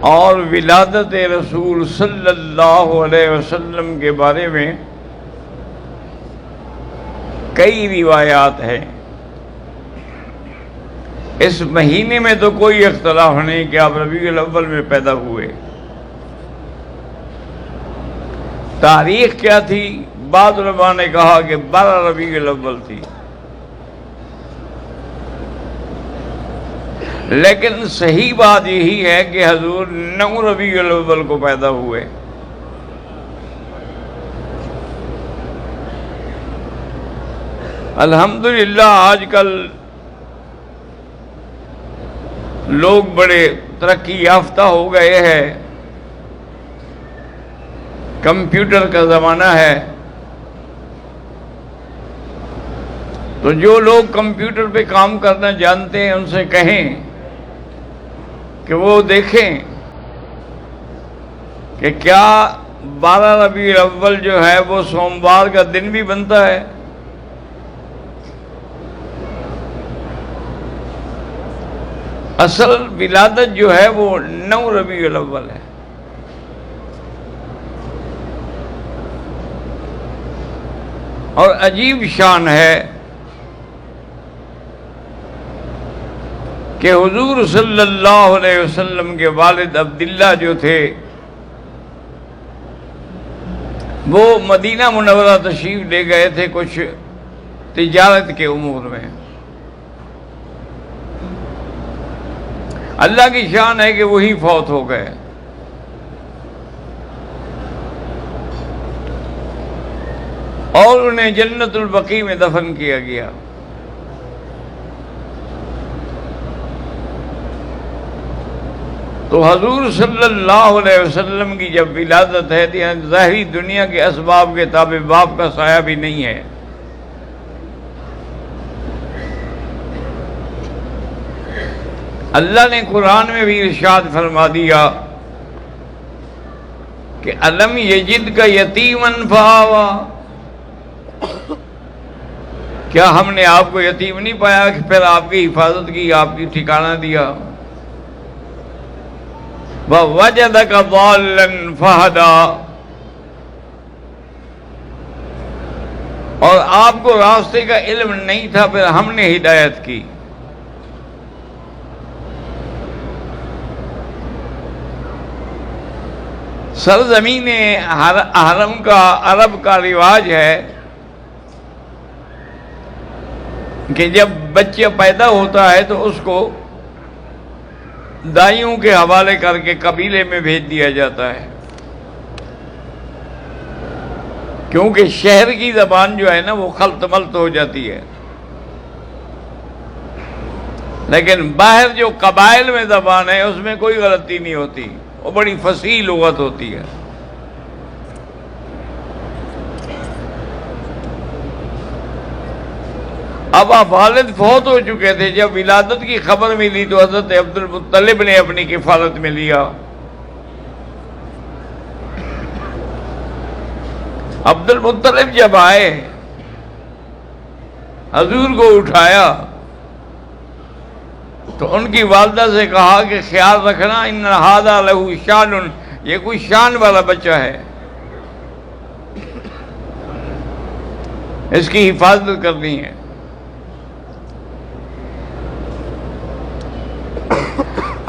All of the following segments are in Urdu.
اور ولادت رسول صلی اللہ علیہ وسلم کے بارے میں کئی روایات ہیں۔ اس مہینے میں تو کوئی اختلاف نہیں کہ آپ ربیع الاول میں پیدا ہوئے۔ تاریخ کیا تھی؟ بعض علماء نے کہا کہ 12 ربیع الاول تھی، لیکن صحیح بات یہی ہے کہ حضور 9 ربیع الاول کو پیدا ہوئے۔ الحمدللہ آج کل لوگ بڑے ترقی یافتہ ہو گئے ہیں، کمپیوٹر کا زمانہ ہے، تو جو لوگ کمپیوٹر پہ کام کرنا جانتے ہیں ان سے کہیں کہ وہ دیکھیں کہ کیا 12 ربیع الاول جو ہے وہ سوموار کا دن بھی بنتا ہے۔ اصل ولادت جو ہے وہ 9 ربیع الاول ہے۔ اور عجیب شان ہے کہ حضور صلی اللہ علیہ وسلم کے والد عبداللہ جو تھے وہ مدینہ منورہ تشریف لے گئے تھے کچھ تجارت کے امور میں۔ اللہ کی شان ہے کہ وہی فوت ہو گئے۔ اور انہیں جنت البقیع میں دفن کیا گیا۔ تو حضور صلی اللہ علیہ وسلم کی جب ولادت ہے تو ظاہری دنیا کے اسباب کے تابع باپ کا سایہ بھی نہیں ہے۔ اللہ نے قرآن میں بھی ارشاد فرما دیا کہ الم یجد کا یتیما فآویٰ، کیا ہم نے آپ کو یتیم نہیں پایا کہ پھر آپ کی حفاظت کی، آپ کی ٹھکانہ دیا۔ وَوَجَدَكَ ضَالًّا فَهَدَىٰ، اور آپ کو راستے کا علم نہیں تھا پھر ہم نے ہدایت کی۔ سرزمین حرم کا عرب کا رواج ہے کہ جب بچہ پیدا ہوتا ہے تو اس کو دائیوں کے حوالے کر کے قبیلے میں بھیج دیا جاتا ہے، کیونکہ شہر کی زبان جو ہے نا وہ خلط ملط ہو جاتی ہے، لیکن باہر جو قبائل میں زبان ہے اس میں کوئی غلطی نہیں ہوتی، وہ بڑی فصیح لغت ہوتی ہے۔ اب آپ والد فوت ہو چکے تھے، جب ولادت کی خبر ملی تو حضرت عبد المطلب نے اپنی کفالت میں لیا۔ عبد المطلب جب آئے حضور کو اٹھایا تو ان کی والدہ سے کہا کہ خیال رکھنا ان ھذا لہ شان، یہ کوئی شان والا بچہ ہے، اس کی حفاظت کرنی ہے۔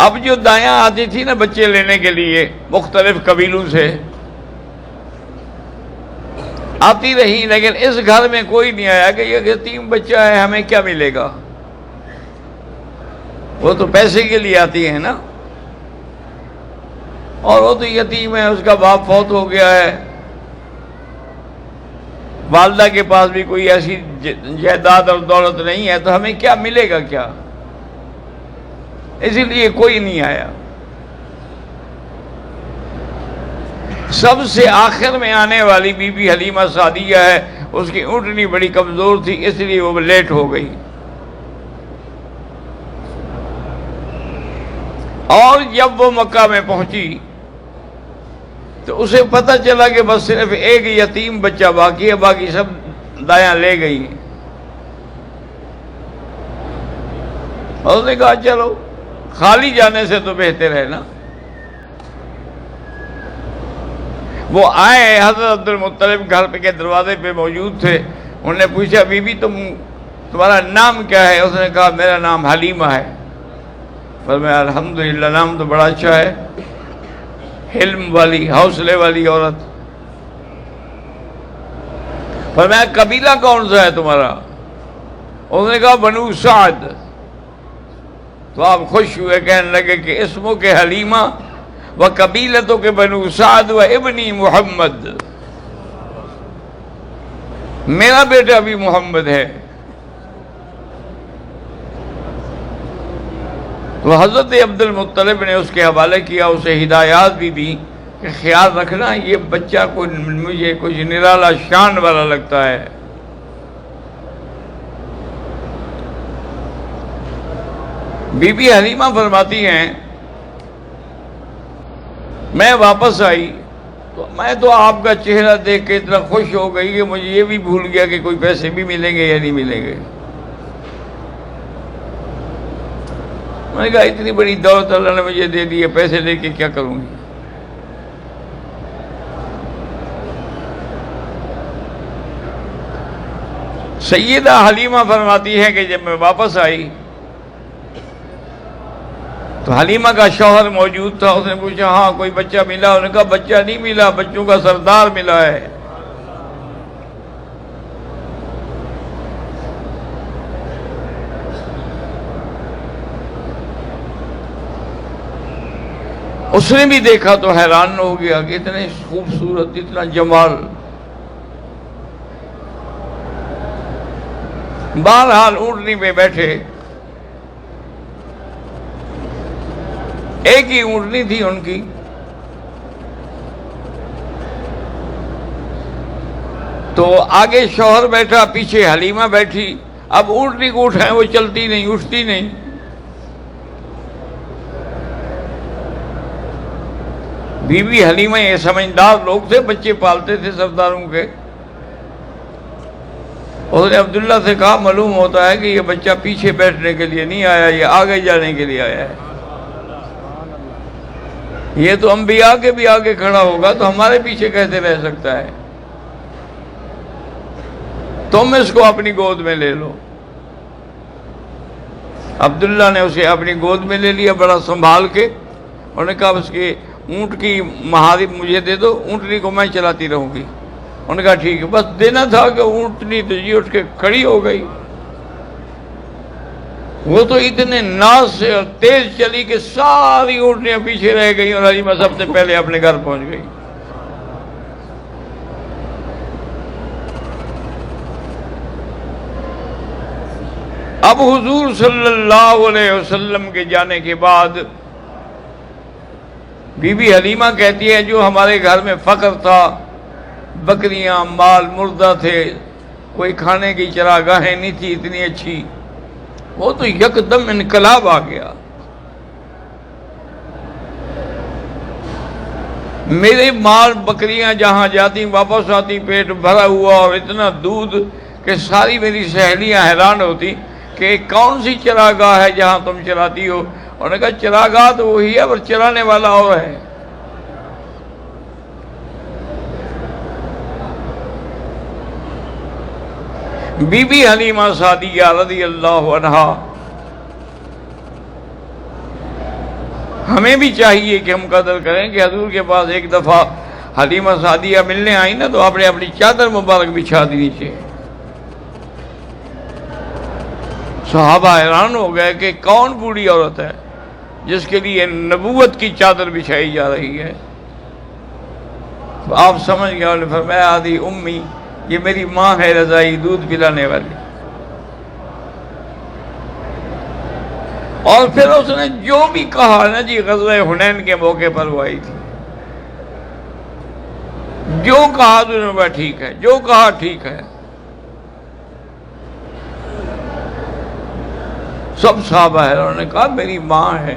اب جو دایاں آتی تھی نا بچے لینے کے لیے مختلف قبیلوں سے آتی رہی، لیکن اس گھر میں کوئی نہیں آیا کہ یہ یتیم بچہ ہے ہمیں کیا ملے گا۔ وہ تو پیسے کے لیے آتی ہے نا، اور وہ تو یتیم ہے، اس کا باپ فوت ہو گیا ہے، والدہ کے پاس بھی کوئی ایسی جائیداد اور دولت نہیں ہے، تو ہمیں کیا ملے گا کیا، اسی لیے کوئی نہیں آیا۔ سب سے آخر میں آنے والی بی بی حلیمہ سعدیہ ہے، اس کی اونٹنی بڑی کمزور تھی اس لیے وہ لیٹ ہو گئی، اور جب وہ مکہ میں پہنچی تو اسے پتہ چلا کہ بس صرف ایک یتیم بچہ باقی ہے، باقی سب دایاں لے گئی۔ اور اس نے کہا چلو خالی جانے سے تو بہتر ہے نا، وہ آئے، حضرت عبد المطلب گھر کے دروازے پہ موجود تھے. انہوں نے پوچھا بی بی تمہارا نام کیا ہے؟ اس نے کہا میرا نام حلیمہ ہے. فرمایا الحمدللہ، نام تو بڑا اچھا ہے، حلم والی، حوصلے والی عورت. فرمایا قبیلہ کون سا ہے تمہارا؟ اس نے کہا بنو سعد. تو آپ خوش ہوئے، کہنے لگے کہ اسموں کے حلیمہ و قبیلتوں کے بنو سعد و ابنی محمد، میرا بیٹا بھی محمد ہے. تو حضرت عبد المطلب نے اس کے حوالے کیا، اسے ہدایات بھی دی کہ خیال رکھنا یہ بچہ مجھے کچھ نرالا شان والا لگتا ہے. بی بی حلیمہ فرماتی ہیں میں واپس آئی تو میں تو آپ کا چہرہ دیکھ کے اتنا خوش ہو گئی کہ مجھے یہ بھی بھول گیا کہ کوئی پیسے بھی ملیں گے یا نہیں ملیں گے. میں نے کہا اتنی بڑی دولت اللہ نے مجھے دے دی ہے، پیسے لے کے کیا کروں گی؟ سیدہ حلیمہ فرماتی ہے کہ جب میں واپس آئی تو حلیمہ کا شوہر موجود تھا. اس نے پوچھا ہاں کوئی بچہ ملا؟ انہوں نے کہا بچہ نہیں ملا، بچوں کا سردار ملا ہے. اس نے بھی دیکھا تو حیران ہو گیا کہ اتنے خوبصورت، اتنا جمال. بہرحال اونٹنی پہ بیٹھے، ایک ہی اونٹنی تھی ان کی. تو آگے شوہر بیٹھا، پیچھے حلیمہ بیٹھی. اب اونٹنی کو اٹھائیں وہ چلتی نہیں، اٹھتی نہیں. بی بی حلیمہ یہ سمجھدار لوگ تھے، بچے پالتے تھے سرداروں کے. اس نے عبداللہ سے کہا معلوم ہوتا ہے کہ یہ بچہ پیچھے بیٹھنے کے لیے نہیں آیا، یہ آگے جانے کے لیے آیا ہے. یہ تو انبیاء کے بھی آگے کھڑا ہوگا تو ہمارے پیچھے کیسے رہ سکتا ہے؟ تم اس کو اپنی گود میں لے لو. عبداللہ نے اسے اپنی گود میں لے لیا بڑا سنبھال کے. انہوں نے کہا اس کے اونٹ کی مہارب مجھے دے دو، اونٹنی کو میں چلاتی رہوں گی. انہوں نے کہا ٹھیک ہے. بس دینا تھا کہ اونٹنی تو جی اٹھ کے کھڑی ہو گئی. وہ تو اتنے ناز سے اور تیز چلی کہ ساری اونٹنیاں پیچھے رہ گئی اور حلیمہ سب سے پہلے اپنے گھر پہنچ گئی. اب حضور صلی اللہ علیہ وسلم کے جانے کے بعد بی بی حلیمہ کہتی ہے جو ہمارے گھر میں فقر تھا، بکریاں مال مردہ تھے، کوئی کھانے کی چراگاہیں نہیں تھی اتنی اچھی، وہ تو یکدم انقلاب آ گیا. میرے مال بکریاں جہاں جاتی واپس آتی پیٹ بھرا ہوا اور اتنا دودھ کہ ساری میری سہیلیاں حیران ہوتی کہ کون سی چراگاہ ہے جہاں تم چراتی ہو. انہوں نے کہا چراگاہ تو وہی ہے پر چرانے والا اور ہے. بی بی حلیمہ سعدیہ رضی اللہ عنہا، ہمیں بھی چاہیے کہ ہم قدر کریں کہ حضور کے پاس ایک دفعہ حلیمہ سعدیہ ملنے آئی نا تو آپ نے اپنی چادر مبارک بچھا دی نیچے. صحابہ حیران ہو گئے کہ کون بوڑھی عورت ہے جس کے لیے نبوت کی چادر بچھائی جا رہی ہے. تو آپ سمجھ گئے. انہوں نے فرمایا آدھی امی، یہ میری ماں ہے رضائی، دودھ پلانے والی. اور پھر اس نے جو بھی کہا نا جی، غزوہ حنین کے موقع پر وہ آئی تھی، جو کہا تو انہوں نے کہا ٹھیک ہے، جو کہا ٹھیک ہے. سب صحابہ ہے، انہوں نے کہا میری ماں ہے،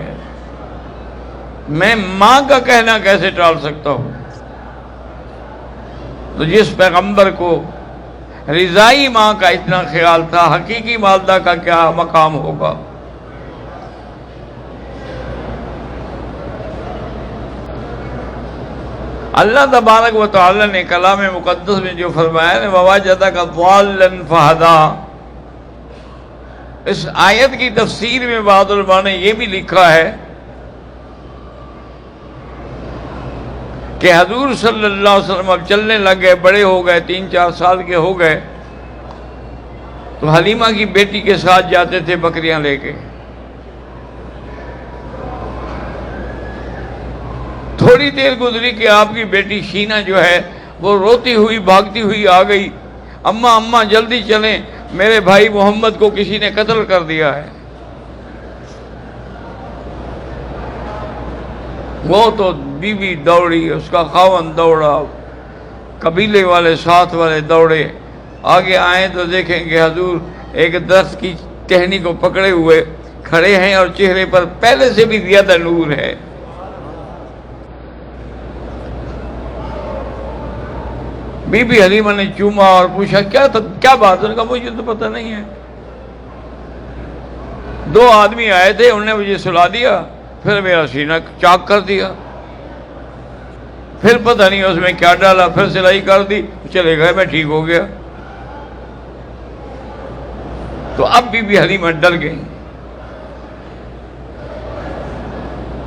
میں ماں کا کہنا کیسے ٹال سکتا ہوں؟ تو جس پیغمبر کو رضائی ماں کا اتنا خیال تھا، حقیقی والدہ کا کیا مقام ہوگا؟ اللہ تبارک و تعالی نے کلام مقدس میں جو فرمایا ہے وَوَجَدَكَ ضَالًّا فَهَدَىٰ، اس آیت کی تفسیر میں بعض علماء نے یہ بھی لکھا ہے کہ حضور صلی اللہ علیہ وسلم اب چلنے لگ گئے، بڑے ہو گئے، 3-4 سال کے ہو گئے، تو حلیمہ کی بیٹی کے ساتھ جاتے تھے بکریاں لے کے۔ تھوڑی دیر گزری کہ آپ کی بیٹی شینہ جو ہے وہ روتی ہوئی بھاگتی ہوئی آ گئی، اماں اماں جلدی چلیں، میرے بھائی محمد کو کسی نے قتل کر دیا ہے۔ وہ تو بیوی دوڑی، اس کا خاوند دوڑا، قبیلے والے ساتھ والے دوڑے، آگے آئیں تو دیکھیں کہ حضور ایک درخت کی ٹہنی کو پکڑے ہوئے کھڑے ہیں اور چہرے پر پہلے سے بھی زیادہ نور ہے۔ بی بی حلیمہ نے چوما اور پوچھا کیا بات ہے؟ مجھے تو پتہ نہیں ہے۔ 2 آدمی آئے تھے، انہوں نے مجھے سلا دیا، پھر میرا سینہ چاک کر دیا، پھر پتہ نہیں اس میں کیا ڈالا، پھر سلائی کر دی، چلے گئے، میں ٹھیک ہو گیا۔ تو اب بی بی حلیمہ ڈر گئی،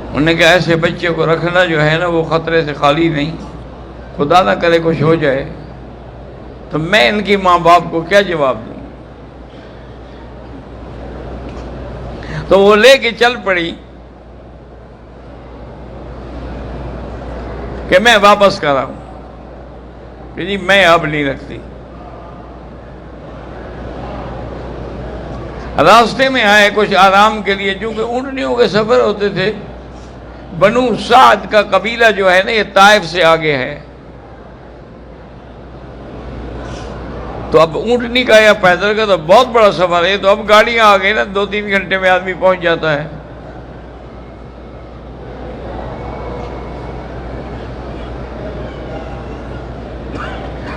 انہوں نے کہا ایسے بچے کو رکھنا جو ہے نا وہ خطرے سے خالی نہیں، خدا نہ کرے کچھ ہو جائے تو میں ان کی ماں باپ کو کیا جواب دوں۔ تو وہ لے کے چل پڑی کہ میں واپس کر رہا ہوں کہ جی میں اب نہیں رکھتی۔ راستے میں آئے کچھ آرام کے لیے، چونکہ اونٹنیوں کے سفر ہوتے تھے، بنو سعد کا قبیلہ جو ہے نا یہ طائف سے آگے ہے، تو اب اونٹنی کا یا پیدل کا تو بہت بڑا سفر ہے، تو اب گاڑیاں آ گئی نا، 2-3 گھنٹے میں آدمی پہنچ جاتا ہے۔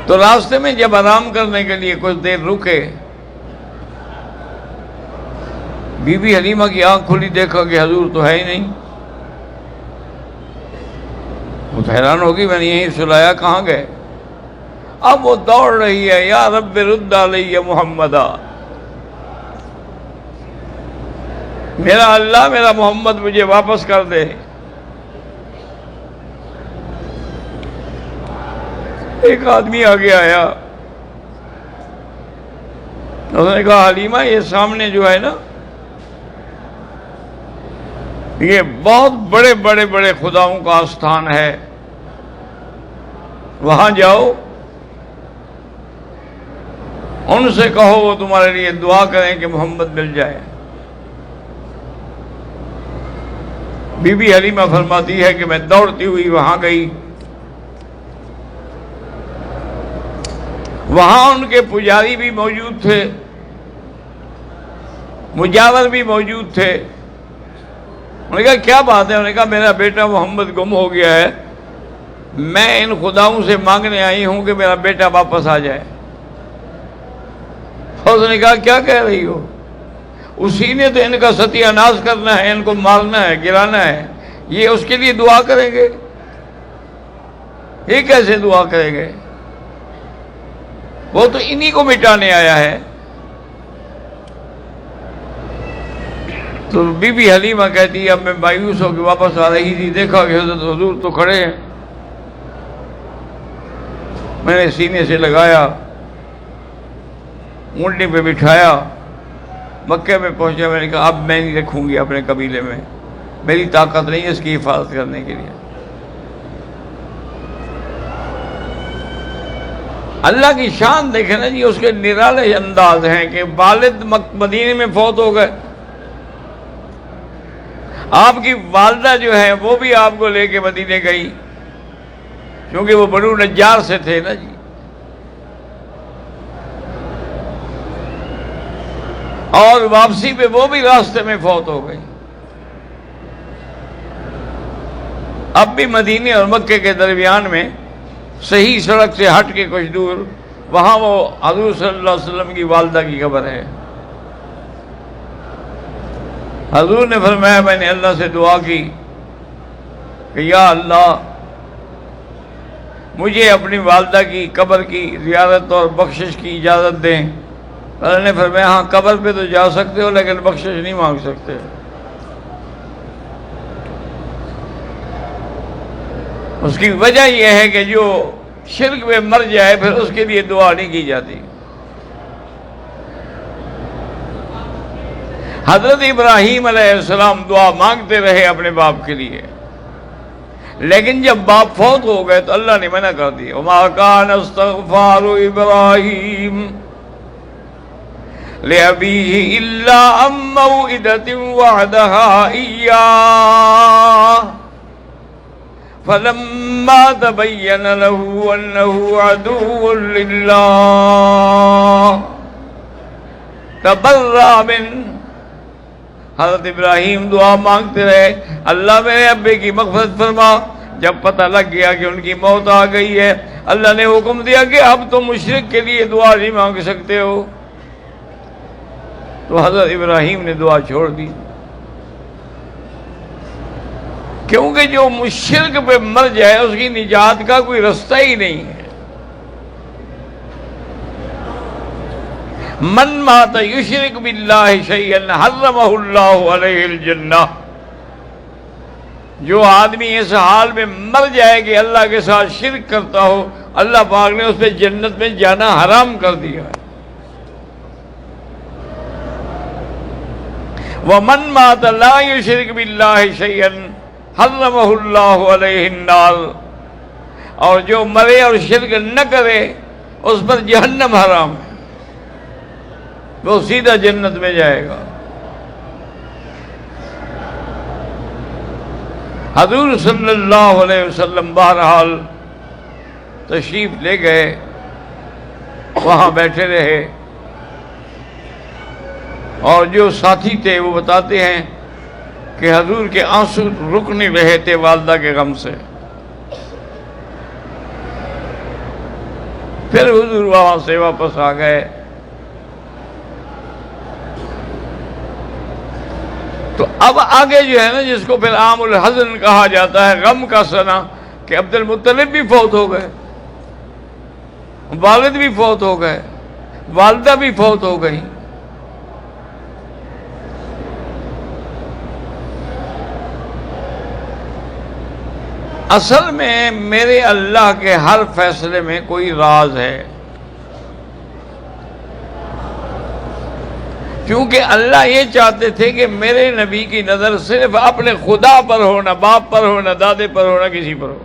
تو راستے میں جب آرام کرنے کے لیے کچھ دیر رکے، بی بی حلیمہ کی آنکھ کھلی، دیکھا کہ حضور تو ہے ہی نہیں۔ وہ حیران ہوگی، میں نے یہیں سلایا، کہاں گئے؟ اب وہ دوڑ رہی ہے، یا رب رد علی محمدا، میرا اللہ میرا محمد مجھے واپس کر دے۔ ایک آدمی آگے آیا، اس نے کہا حلیمہ یہ سامنے جو ہے نا یہ بہت بڑے بڑے بڑے خداؤں کا آستان ہے، وہاں جاؤ، ان سے کہو وہ تمہارے لیے دعا کریں کہ محمد مل جائے۔ بی بی حلیمہ فرماتی ہے کہ میں دوڑتی ہوئی وہاں گئی، وہاں ان کے پجاری بھی موجود تھے، مجاور بھی موجود تھے۔ انہوں نے کہا کیا بات ہے؟ انہوں نے کہا میرا بیٹا محمد گم ہو گیا ہے، میں ان خداؤں سے مانگنے آئی ہوں کہ میرا بیٹا واپس آ جائے۔ اور اس نے کہا کیا کہہ رہی ہو؟ اسی نے تو ان کا ستیہ ناش کرنا ہے، ان کو مارنا ہے، گرانا ہے، یہ اس کے لیے دعا کریں گے؟ یہ کیسے دعا کریں گے؟ وہ تو انہی کو مٹانے آیا ہے۔ تو بی بی حلیمہ کہتی ہے اب میں مایوس ہو کے واپس آ رہی تھی، دیکھا کہ حضرت حضور تو کھڑے ہیں، میں نے سینے سے لگایا، اونٹنی پہ بٹھایا، مکے میں پہنچا، میں نے کہا اب میں نہیں رکھوں گی اپنے قبیلے میں، میری طاقت نہیں ہے اس کی حفاظت کرنے کے لیے۔ اللہ کی شان دیکھیں نا جی، اس کے نرالے انداز ہیں کہ والد مدینے میں فوت ہو گئے، آپ کی والدہ جو ہے وہ بھی آپ کو لے کے مدینے گئی، کیونکہ وہ بنو نجار سے تھے نا جی، اور واپسی پہ وہ بھی راستے میں فوت ہو گئی۔ اب بھی مدینے اور مکے کے درمیان میں صحیح سڑک سے ہٹ کے کچھ دور وہاں وہ حضور صلی اللہ علیہ وسلم کی والدہ کی قبر ہے۔ حضور نے فرمایا میں نے اللہ سے دعا کی کہ یا اللہ مجھے اپنی والدہ کی قبر کی زیارت اور بخشش کی اجازت دیں۔ اللہ نے فرمایا ہاں قبر پہ تو جا سکتے ہو لیکن بخشش نہیں مانگ سکتے۔ اس کی وجہ یہ ہے کہ جو شرک میں مر جائے پھر اس کے لیے دعا نہیں کی جاتی۔ حضرت ابراہیم علیہ السلام دعا مانگتے رہے اپنے باپ کے لیے، لیکن جب باپ فوت ہو گئے تو اللہ نے منع کر دیا، وَمَا كَانَ اسْتِغْفَارُ إِبْرَاهِيمَ لِأَبِيهِ إِلَّا عَن مَّوْعِدَةٍ وَعَدَهَا إِيَّاهُ فَلَمَّا تَبَيَّنَ لَهُ أَنَّهُ عَدُوٌّ لِلَّهِ تَبَرَّأَ مِنْهُ۔ حضرت ابراہیم دعا مانگتے رہے، اللہ میرے ابے کی مغفرت فرما۔ جب پتہ لگ گیا کہ ان کی موت آ گئی ہے، اللہ نے حکم دیا کہ اب تم مشرک کے لیے دعا نہیں مانگ سکتے ہو، تو حضرت ابراہیم نے دعا چھوڑ دی، کیونکہ جو مشرک پہ مر جائے اس کی نجات کا کوئی رستہ ہی نہیں ہے۔ من مات یشرک باللہ شیئا حرمہ اللہ علیہ الجنہ، جو آدمی اس حال میں مر جائے کہ اللہ کے ساتھ شرک کرتا ہو، اللہ پاک نے اس پہ جنت میں جانا حرام کر دیا ہے۔ ومن مات لا یشرک باللہ شیئا حرمہ اللہ علیہ النار، اور جو مرے اور شرک نہ کرے اس پر جہنم حرام ہے، وہ سیدھا جنت میں جائے گا۔ حضور صلی اللہ علیہ وسلم بہرحال تشریف لے گئے، وہاں بیٹھے رہے، اور جو ساتھی تھے وہ بتاتے ہیں کہ حضور کے آنسو رک نہیں رہے تھے والدہ کے غم سے۔ پھر حضور وہاں سے واپس آ گئے۔ تو اب آگے جو ہے نا، جس کو پھر عام الحزن کہا جاتا ہے، غم کا سنا، کہ عبد المطلب بھی فوت ہو گئے، والد بھی فوت ہو گئے، والدہ بھی فوت ہو گئی۔ اصل میں میرے اللہ کے ہر فیصلے میں کوئی راز ہے، کیونکہ اللہ یہ چاہتے تھے کہ میرے نبی کی نظر صرف اپنے خدا پر ہو، نہ باپ پر ہو، نہ دادے پر ہو، نہ کسی پر ہو۔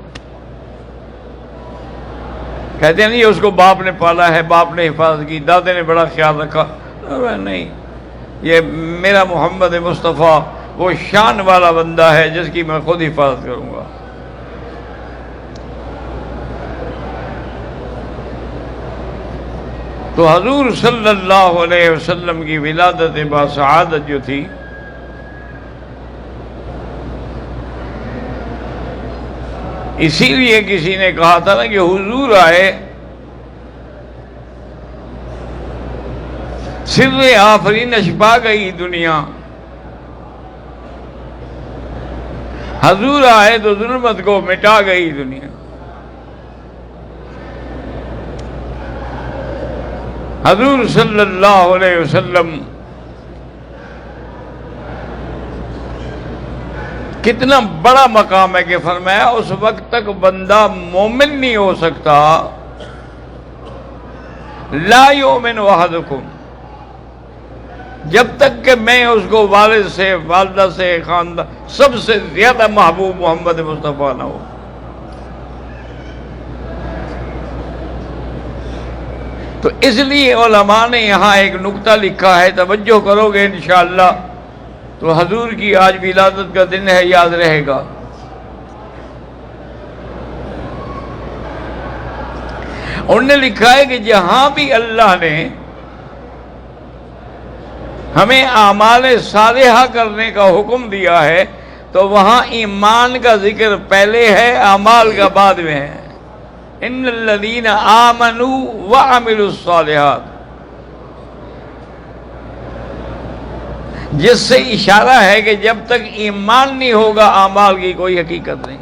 کہتے ہیں نہیں اس کو باپ نے پالا ہے، باپ نے حفاظت کی، دادے نے بڑا خیال رکھا، نہیں، یہ میرا محمد مصطفیٰ وہ شان والا بندہ ہے جس کی میں خود حفاظت کروں گا۔ تو حضور صلی اللہ علیہ وسلم کی ولادت باسعادت جو تھی، اسی لیے کسی نے کہا تھا نا کہ حضور آئے، سر آفرینش پا گئی دنیا، حضور آئے تو ظلمت کو مٹا گئی دنیا۔ حضور صلی اللہ علیہ وسلم کتنا بڑا مقام ہے کہ فرمایا اس وقت تک بندہ مومن نہیں ہو سکتا، لا یؤمن احدکم، جب تک کہ میں اس کو والد سے، والدہ سے، خاندان سب سے زیادہ محبوب محمد مصطفیٰ نہ ہو۔ تو اس لیے علماء نے یہاں ایک نقطہ لکھا ہے، توجہ کرو گے انشاءاللہ تو حضور کی آج ولادت کا دن ہے، یاد رہے گا۔ انہوں نے لکھا ہے کہ جہاں بھی اللہ نے ہمیں اعمال صالحہ کرنے کا حکم دیا ہے تو وہاں ایمان کا ذکر پہلے ہے، اعمال کا بعد میں ہے۔ ان الذین آمنوا وعملوا الصالحات، جس سے اشارہ ہے کہ جب تک ایمان نہیں ہوگا اعمال کی کوئی حقیقت نہیں۔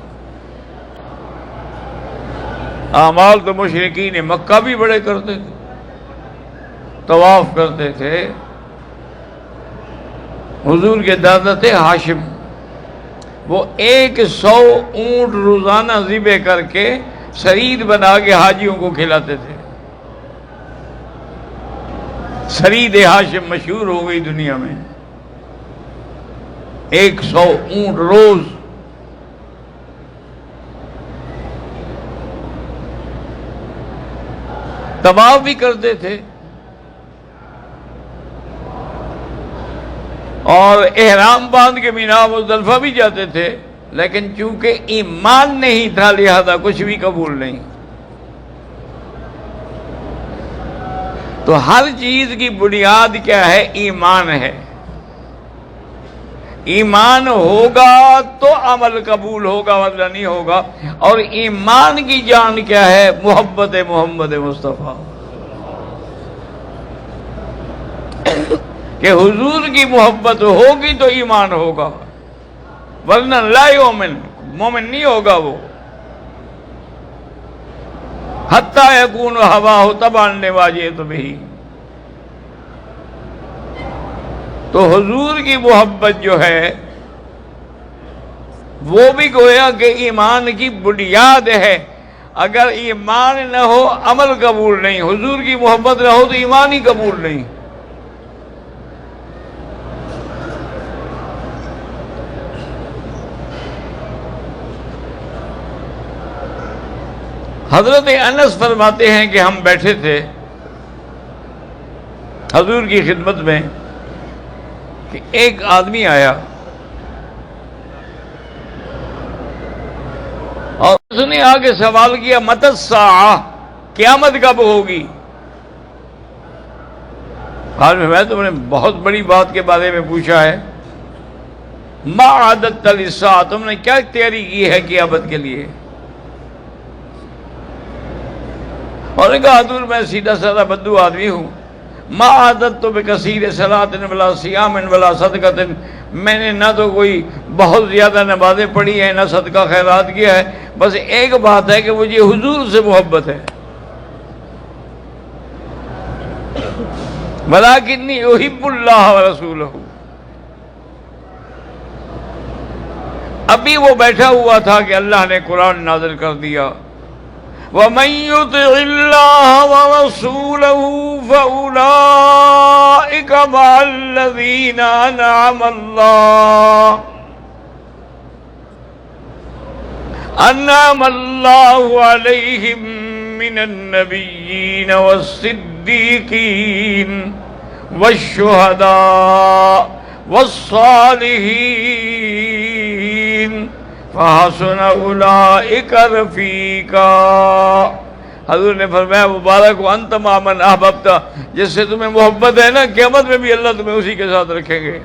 اعمال تو مشرکین مکہ بھی بڑے کرتے تھے، طواف کرتے تھے۔ حضور کے دادا تھے ہاشم، وہ 100 اونٹ روزانہ ذبح کر کے سرید بنا کے حاجیوں کو کھلاتے تھے۔ سرید ہاشم مشہور ہو گئی دنیا میں، 100 اونٹ روز۔ طواف بھی کرتے تھے اور احرام باندھ کے مینا مزدلفہ بھی جاتے تھے، لیکن چونکہ ایمان نہیں تھا لہذا کچھ بھی قبول نہیں۔ تو ہر چیز کی بنیاد کیا ہے؟ ایمان ہے۔ ایمان ہوگا تو عمل قبول ہوگا ورنہ نہیں ہوگا۔ اور ایمان کی جان کیا ہے؟ محبت محمد مصطفیٰ، کہ حضور کی محبت ہوگی تو ایمان ہوگا، ورنہ لا یؤمن، مومن نہیں ہوگا وہ۔ حتی یکون ہواہ تبعا لما جئت بہ۔ تو حضور کی محبت جو ہے وہ بھی گویا کہ ایمان کی بنیاد ہے۔ اگر ایمان نہ ہو عمل قبول نہیں، حضور کی محبت نہ ہو تو ایمان ہی قبول نہیں۔ حضرت انس فرماتے ہیں کہ ہم بیٹھے تھے حضور کی خدمت میں کہ ایک آدمی آیا اور اس نے آگے سوال کیا متی الساعہ، قیامت کب ہوگی؟ میں تم نے بہت بڑی بات کے بارے میں پوچھا ہے۔ ما اعددت للساعہ، تم نے کیا تیاری کی ہے قیامت کے لیے؟ اور نے کہا حضور میں سیدھا سادہ بدو آدمی ہوں، ما اعددت بکثیر صلاۃ ولا صیام ولا صدقۃ، میں نے نہ تو کوئی بہت زیادہ نمازیں پڑھی ہیں نہ صدقہ خیرات کیا ہے، بس ایک بات ہے کہ مجھے حضور سے محبت ہے۔ ولکنی احب اللہ ورسولہ۔ ابھی وہ بیٹھا ہوا تھا کہ اللہ نے قرآن نازل کر دیا، وَمَن يُطِعِ اللَّهَ وَرَسُولَهُ فَأُولَٰئِكَ مَعَ الَّذِينَ أَنْعَمَ اللَّهُ عَلَيْهِم مِّنَ النَّبِيِّينَ وَالصِّدِّيقِينَ وَالشُّهَدَاءِ وَالصَّالِحِينَ فَحَسُنَ أُولَٰئِكَ رَفِیقًا۔ حضور نے فرمایا مبارک ہو انت مع من احببت، جس سے تمہیں محبت ہے نا، قیامت میں بھی اللہ تمہیں اسی کے ساتھ رکھیں گے۔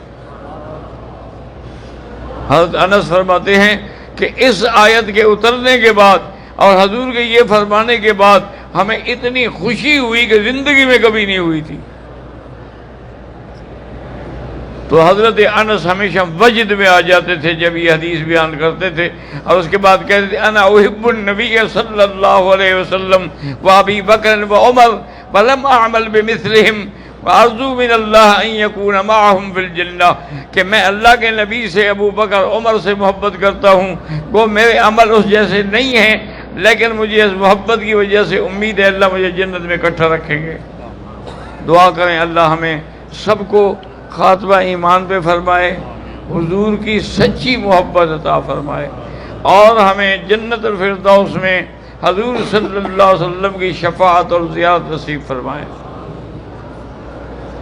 حضرت انس فرماتے ہیں کہ اس آیت کے اترنے کے بعد اور حضور کے یہ فرمانے کے بعد ہمیں اتنی خوشی ہوئی کہ زندگی میں کبھی نہیں ہوئی تھی۔ تو حضرت انس ہمیشہ وجد میں آ جاتے تھے جب یہ حدیث بیان کرتے تھے، اور اس کے بعد کہتے تھے انا احب النبی صلی اللہ علیہ وسلم وابی بکر وعمر ولم اعمل بمثلہم وارجو من اللہ ان یکون معہم فی الجنہ، کہ میں اللہ کے نبی سے، ابو بکر عمر سے محبت کرتا ہوں، وہ میرے عمل اس جیسے نہیں ہیں لیکن مجھے اس محبت کی وجہ سے امید ہے اللہ مجھے جنت میں اکٹھا رکھیں گے۔ دعا کریں اللہ ہمیں سب کو خاتمہ ایمان پہ فرمائے، حضور کی سچی محبت عطا فرمائے، اور ہمیں جنت الفردوس میں حضور صلی اللہ علیہ وسلم کی شفاعت اور زیارت نصیب فرمائے۔